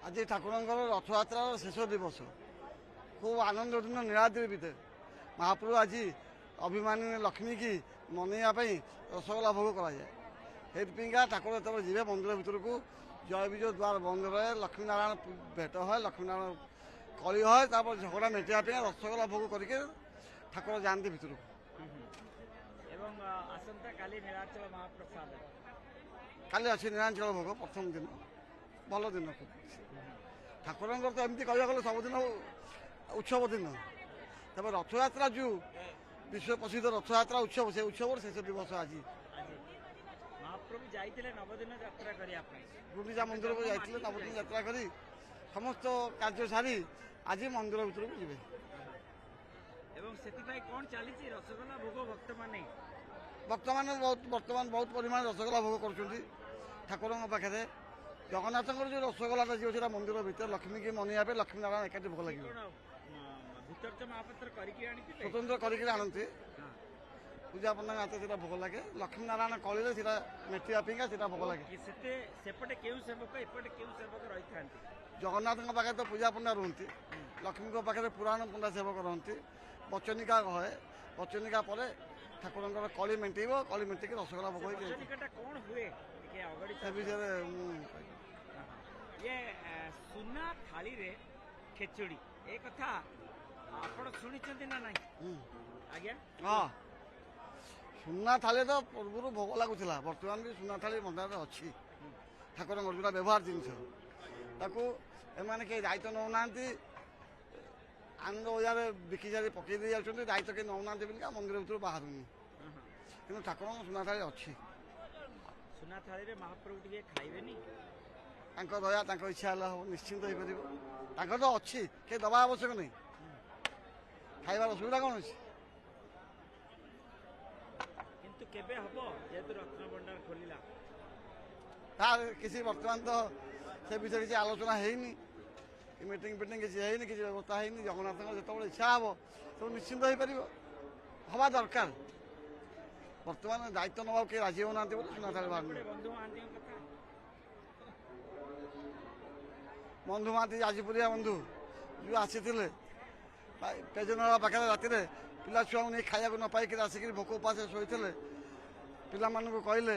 ଆଜି ଠାକୁରଙ୍କର ରଥଯାତ୍ରାର ଶେଷ ଦିବସ। ଖୁବ୍ ଆନନ୍ଦ ଦିନ ନୀଳାଦ୍ରି ଭିତରେ ମହାପ୍ରଭୁ ଆଜି ଅଭିମାନୀ ଲକ୍ଷ୍ମୀ କି ମନେଇବା ପାଇଁ ରସଗୋଲା ଭୋଗ କରାଯାଏ। ସେଇଥିପାଇଁକା ଠାକୁର ଯେତେବେଳେ ଯିବେ ମନ୍ଦିର ଭିତରକୁ ଜୟ ବିଜୟ ଦ୍ୱାର ବନ୍ଦ ରହେ, ଲକ୍ଷ୍ମୀନାରାୟଣ ଭେଟ ହୁଏ, ଲକ୍ଷ୍ମୀନାରାୟଣ କଳି ହୁଏ, ତାପରେ ଝଗଡ଼ା ମେଣ୍ଟିବା ପାଇଁ ରସଗୋଲା ଭୋଗ କରିକି ଠାକୁର ଯାଆନ୍ତି ଭିତରକୁ। ଏବଂ ଆସନ୍ତା କାଲି ନୀଳାଚଳ ମହାପ୍ରସାଦ କାଲି ଅଛି ନୀଳାଞ୍ଚଳ ଭୋଗ ପ୍ରଥମ ଦିନ, ଭଲ ଦିନ। ଠାକୁରଙ୍କର ତ ଏମିତି କହିବାକୁ ଗଲେ ସବୁଦିନ ଉତ୍ସବ ଦିନ। ତେବେ ରଥଯାତ୍ରା ଯେଉଁ ବିଶ୍ୱ ପ୍ରସିଦ୍ଧ ରଥଯାତ୍ରା ଉତ୍ସବ, ସେ ଉତ୍ସବର ଶେଷ ଦିବସ ଆଜି। ମହାପ୍ରଭୁ ଯାଇଥିଲେ ନବଦିନ ଯାତ୍ରା କରିବା ପାଇଁ, ଗୁଣ୍ଡିଚା ମନ୍ଦିରକୁ ଯାଇଥିଲେ, ନବଦିନ ଯାତ୍ରା କରି ସମସ୍ତ କାର୍ଯ୍ୟ ସାରି ଆଜି ମନ୍ଦିର ଭିତରକୁ ଯିବେ। ଏବଂ ସେଥିପାଇଁ କ'ଣ ଚାଲିଛି ରସଗୋଲା ଭୋଗ ଭକ୍ତମାନେ ବର୍ତ୍ତମାନ ବହୁତ ପରିମାଣରେ ରସଗୋଲା ଭୋଗ କରୁଛନ୍ତି ଠାକୁରଙ୍କ ପାଖରେ। ଜଗନ୍ନାଥଙ୍କର ଯେଉଁ ରସଗୋଲାଟା ଯିବ ସେଟା ମନ୍ଦିର ଭିତରେ ଲକ୍ଷ୍ମୀକି ମନେଇବା ପାଇଁ ଲକ୍ଷ୍ମୀନାରାୟଣ ଏକାଠି ଭୋଗ ଲାଗିବ। କ'ଣ ଭିତର ମହାପାତ୍ର କରିକି ଆଣିଥିଲେ, ସ୍ୱତନ୍ତ୍ର କରିକି ଆଣନ୍ତି ପୂଜା ପଣ୍ଡାଙ୍କ ହାତରେ ସେଟା ଭୋଗ ଲାଗେ। ଲକ୍ଷ୍ମୀନାରାୟଣ କଳିରେ ସେଟା ମେଟିବା ପାଇଁକା ସେଟା ଭୋଗ ଲାଗେ। ସେପଟେ କେଉଁ ସେବକ ଏପଟେ କେଉଁ ସେବକ ରହିଥାନ୍ତି? ଜଗନ୍ନାଥଙ୍କ ପାଖରେ ତ ପୂଜା ପଣ୍ଡା ରୁହନ୍ତି, ଲକ୍ଷ୍ମୀଙ୍କ ପାଖରେ ପୁରାଣ ପଣ୍ଡା ସେବକ ରହନ୍ତି। ବଚନିକା ହଏ, ବଚନିକା ପରେ ଠାକୁରଙ୍କର କଳି ମେଣ୍ଟେଇବ, କଳି ମେଣ୍ଟେଇକି ରସଗୋଲା ଭୋଗ ହେଇକି କ'ଣ ହୁଏ ଟିକେ ଅଗଡ଼ି ସେ ବିଷୟରେ ମୁଁ ଇଏ ସୁନା ଥାଳିରେ ଖେଚୁଡ଼ି, ଏ କଥା ଆପଣ ଶୁଣିଛନ୍ତି ନା ନାହିଁ? ଆଜ୍ଞା, ହଁ, ସୁନା ଥାଳି ତ ପୂର୍ବରୁ ଭୋଗ ଲାଗୁଥିଲା, ବର୍ତ୍ତମାନ ବି ସୁନା ଥାଳି ମନ୍ଦିରରେ ଅଛି। ଠାକୁରଙ୍କର ଯେଉଁଟା ବ୍ୟବହାର ଜିନିଷ, ତାକୁ ଏମାନେ କେହି ଦାୟିତ୍ୱ ନେଉନାହାନ୍ତି। ଆନନ୍ଦ ବଜାରରେ ବିକି ସାରି ପକେଇ ଦେଇ ଯାଉଛନ୍ତି, ଦାୟିତ୍ୱ କେହି ନେଉନାହାନ୍ତି ବୋଲିକା ମନ୍ଦିର ଭିତରୁ ବାହାରୁନି। କିନ୍ତୁ ଠାକୁରଙ୍କ ସୁନା ଥାଳି ଅଛି। ସୁନା ଥାଳିରେ ମହାପ୍ରଭୁ ଟିକେ ଖାଇବେନି? ତାଙ୍କ ଦୟା, ତାଙ୍କ ଇଚ୍ଛା ହେଲେ ହବ, ନିଶ୍ଚିନ୍ତ ହେଇପାରିବ। ତାଙ୍କର ତ ଅଛି, କେହି ଦେବା ଆବଶ୍ୟକ ନାହିଁ। ଖାଇବାର ଅସୁବିଧା କ'ଣ ଅଛି? କିନ୍ତୁ କେବେ ହବ, ଯେହେତୁ ରତ୍ନଭଣ୍ଡାର ଖୋଲିଲା? ତାର କିଛି ବର୍ତ୍ତମାନ ତ ସେ ବିଷୟରେ କିଛି ଆଲୋଚନା ହେଇନି, କି ମିଟିଂ ଫିଟିଂ କିଛି ହେଇନି, କିଛି ବ୍ୟବସ୍ଥା ହେଇନି। ଜଗନ୍ନାଥଙ୍କ ଯେତେବେଳେ ଇଚ୍ଛା ହବ ସବୁ ନିଶ୍ଚିନ୍ତ ହେଇପାରିବ, ହବା ଦରକାର। ବର୍ତ୍ତମାନ ଦାୟିତ୍ୱ ନେବାକୁ କେହି ରାଜି ହେଉନାହାନ୍ତି ବୋଲି ସୁନା ଥାଳି ବାହାରୁନି। ବନ୍ଧୁ ମହାନ୍ତିଙ୍କ କଥା, ବନ୍ଧୁ ମହାନ୍ତି ଯାଜପୁରିଆ ବନ୍ଧୁ ଯେଉଁ ଆସିଥିଲେ ପେଜନଳା ପାଖରେ ରାତିରେ ପିଲା ଛୁଆଙ୍କୁ ନେଇ ଖାଇବାକୁ ନ ପାଇକିରି ଆସିକିରି ଭୋକ ଉପାସରେ ଶୋଇଥିଲେ। ପିଲାମାନଙ୍କୁ କହିଲେ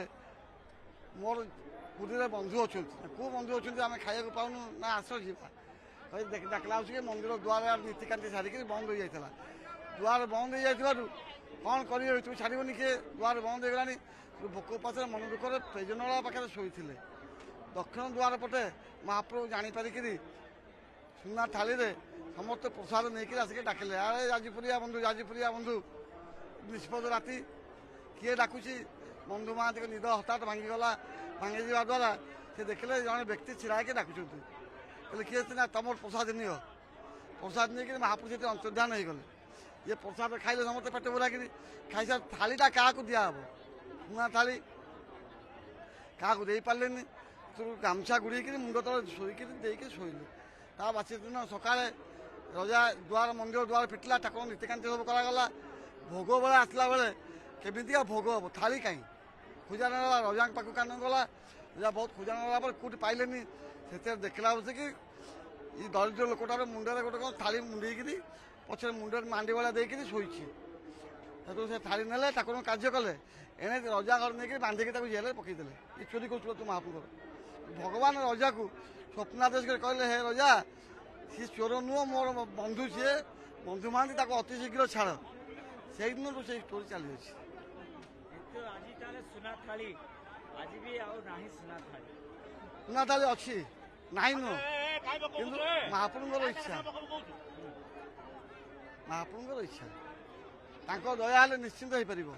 ମୋର ପୁରୀରେ ବନ୍ଧୁ ଅଛନ୍ତି। କେଉଁ ବନ୍ଧୁ ଅଛନ୍ତି ଆମେ ଖାଇବାକୁ ପାଉନୁ? ନା ଆସ ଯିବା। ଡାକିଲା ହେଉଛି କି ମନ୍ଦିର ଦୁଆର ନୀତିକାନ୍ତି ସାରିକିରି ବନ୍ଦ ହୋଇଯାଇଥିଲା। ଦୁଆର ବନ୍ଦ ହୋଇଯାଇଥିବାରୁ କ'ଣ କରିବେ, ତୁ ଛାଡ଼ିବନି କିଏ? ଦୁଆର ବନ୍ଦ ହୋଇଗଲାଣି। ଭୋକ ଉପାସରେ ମନ ଦୁଃଖରେ ପେଜନଳା ପାଖରେ ଶୋଇଥିଲେ। ଦକ୍ଷିଣ ଦ୍ୱାର ପଟେ ମହାପ୍ରଭୁ ଜାଣିପାରିକିରି ସୁନା ଥାଳିରେ ସମସ୍ତେ ପ୍ରସାଦ ନେଇକିରି ଆସିକି ଡାକିଲେ, ଆରେ ଯାଜପୁରିଆ ବନ୍ଧୁ, ଯାଜପୁରିଆ ବନ୍ଧୁ। ନିଷ୍ପଦ ରାତି, କିଏ ଡାକୁଛି? ବନ୍ଧୁ ମହାନ୍ତିଙ୍କ ନିଦ ହଠାତ୍ ଭାଙ୍ଗିଗଲା। ଭାଙ୍ଗିଯିବା ଦ୍ୱାରା ସେ ଦେଖିଲେ ଜଣେ ବ୍ୟକ୍ତି ଛିଡ଼ା ହେଇକି ଡାକୁଛନ୍ତି। କହିଲେ କିଏ ନା ତମର ପ୍ରସାଦ ନିଅ। ପ୍ରସାଦ ନେଇକିରି ମହାପ୍ରଭୁ ସେଠି ଅନ୍ତର୍ଧ୍ୟାନ ହେଇଗଲେ। ଇଏ ପ୍ରସାଦ ଖାଇଲେ ସମସ୍ତେ ପେଟ ପୁରାକିରି। ଖାଇସାରି ଥାଳିଟା କାହାକୁ ଦିଆହେବ? ସୁନା ଥାଳି କାହାକୁ ଦେଇପାରିଲେନି। ଗାମୁଛା ଗୁଡ଼େଇକିରି ମୁଣ୍ଡ ତଳେ ଶୋଇକିରି ଦେଇକି ଶୋଇଲେ। ତା ବାସି ଦିନ ସକାଳେ ରଜା ଦୁଆର ମନ୍ଦିର ଦୁଆର ଫିଟିଲା, ଠାକୁର ନୀତିକାନ୍ତି ସବୁ କରାଗଲା। ଭୋଗ ବେଳେ ଆସିଲା ବେଳେ କେମିତିକା ଭୋଗ ହେବ? ଥାଳି କାହିଁ? ଖୋଜା ନେଲା, ରଜାଙ୍କ ପାଖକୁ କାନ ଗଲା। ରଜା ବହୁତ ଖୋଜା ନେଲା ପରେ କେଉଁଠି ପାଇଲେନି। ସେଥିରେ ଦେଖିଲା ବସିକି ଏଇ ଦରିଦ୍ର ଲୋକଟାର ମୁଣ୍ଡରେ ଗୋଟେ କ'ଣ ଥାଳି ମୁଣ୍ଡେଇକିରି ପଛରେ ମୁଣ୍ଡରେ ମାଣ୍ଡି ଭଳିଆ ଦେଇକିରି ଶୋଇଛି। ସେଠୁ ସେ ଥାଳି ନେଲେ, ଠାକୁରଙ୍କ କାର୍ଯ୍ୟ କଲେ। ଏଣେ ରଜା ଘର ନେଇକି ବାନ୍ଧିକି ତାକୁ ଜେଲରେ ପକେଇଦେଲେ। ଏ ଚୋରି କରୁଥିଲ ତୁ ମହାପ୍ରଭୁଙ୍କର। ଭଗବାନ ରଜାକୁ ସ୍ୱପ୍ନାଦେଶ କରି କହିଲେ, ହେ ରଜା, ସିଏ ଚୋର ନୁହଁ, ମୋର ବନ୍ଧୁ ସିଏ। ବନ୍ଧୁ ମହାନ୍ତି, ତାକୁ ଅତି ଶୀଘ୍ର ଛାଡ଼। ସେଇଦିନରୁ ସେଇ ଷ୍ଟୋରି ଚାଲିଅଛି। କିନ୍ତୁ ଆଜି ତାହେଲେ ସୁନା ଥାଳି, ଆଜି ବି ଆଉ ନାହିଁ ସୁନା ଥାଳି। ସୁନା ଥାଳି ଅଛି, ନାହିଁ ନୁହଁ, କିନ୍ତୁ ମହାପ୍ରଭୁଙ୍କର ଇଚ୍ଛା। ମହାପ୍ରଭୁଙ୍କର ଇଚ୍ଛା, ତାଙ୍କ ଦୟା ହେଲେ ନିଶ୍ଚିନ୍ତ ହେଇପାରିବ।